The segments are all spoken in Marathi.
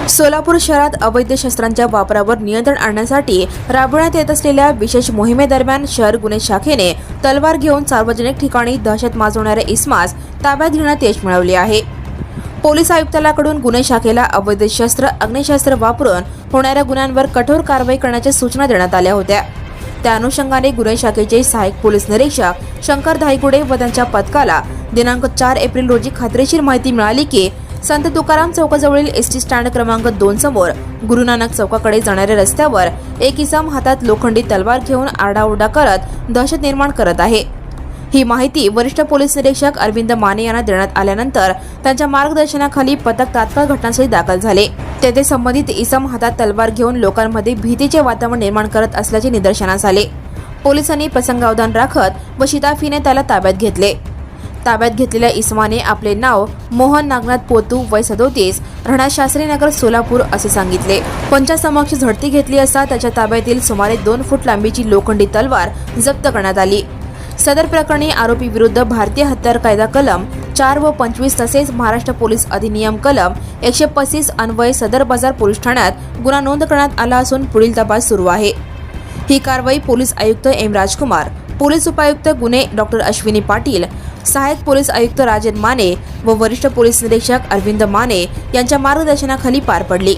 सोलापूर शहरात अवैध शस्त्रांच्या वापरावर नियंत्रण आणण्यासाठी राबवण्यात येत असलेल्या विशेष मोहिमेदरम्यान शहर गुन्हे शाखेने तलवार घेऊन सार्वजनिक ठिकाणी दहशत माजवणाऱ्या इसमास ताब्यात घेण्यात यश मिळवले आहे। पोलीस आयुक्तालयाकडून गुन्हे शाखेला अवैध शस्त्र, अग्निशस्त्र वापरून होणाऱ्या गुन्ह्यांवर कठोर कारवाई करण्याच्या सूचना देण्यात आल्या होत्या। त्या अनुषंगाने गुन्हे शाखेचे सहाय्यक पोलीस निरीक्षक शंकर धायगुडे व त्यांच्या पथकाला दिनांक 4 एप्रिल रोजी खात्रीशीर माहिती मिळाली की संत तुकाराम चौकाजवळील एसटी स्टँड क्रमांक 2 समोर गुरु नानक चौकाकडे जाणाऱ्या रस्त्यावर एक इसम हातात लोखंडी तलवार घेऊन आरडाओरडा करत दहशत निर्माण करत आहे। ही माहिती वरिष्ठ पोलीस निरीक्षक अरविंद माने यांना देण्यात आल्यानंतर त्यांच्या मार्गदर्शनाखाली पथक तात्काळ घटनास्थळी दाखल झाले। तेथे संबंधित इसम हातात तलवार घेऊन लोकांमध्ये भीतीचे वातावरण निर्माण करत असल्याचे निदर्शनास आले। पोलिसांनी प्रसंगावधान राखत व शिताफीने त्याला ताब्यात घेतले। ताब्यात घेतलेल्या इसमाने आपले नाव मोहन नागनाथ पोतू, वय 37, राहणार शास्त्रीनगर, सोलापूर असे सांगितले। पंचासमक्ष झडती घेतली असता त्याच्या ताब्यातील सुमारे 2 फूट लांबीची लोखंडी तलवार जप्त करण्यात आली। सदर प्रकरणी आरोपी विरुद्ध भारतीय हत्यार कायदा कलम 4 व 25 तसेच महाराष्ट्र पोलीस अधिनियम कलम 135 अन्वये सदर बाजार पोलीस ठाण्यात गुन्हा नोंद करण्यात आला असून पुढील तपास सुरू आहे। ही कारवाई पोलीस आयुक्त एम राजकुमार, पोलीस उपायुक्त गुन्हे डॉक्टर अश्विनी पाटील, सहाय्यक पोलीस आयुक्त राजन माने व वरिष्ठ पोलीस निरीक्षक अरविंद माने यांच्या मार्गदर्शनाखाली पार पडली।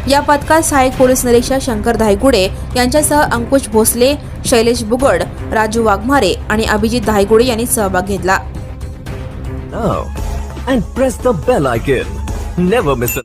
या पथकात सहाय्यक पोलीस निरीक्षक शंकर धायगुडे यांच्यासह अंकुश भोसले, शैलेश बुगड, राजू वाघमारे आणि अभिजित धायगुडे यांनी सहभाग घेतला। Now and press the bell icon. Never miss a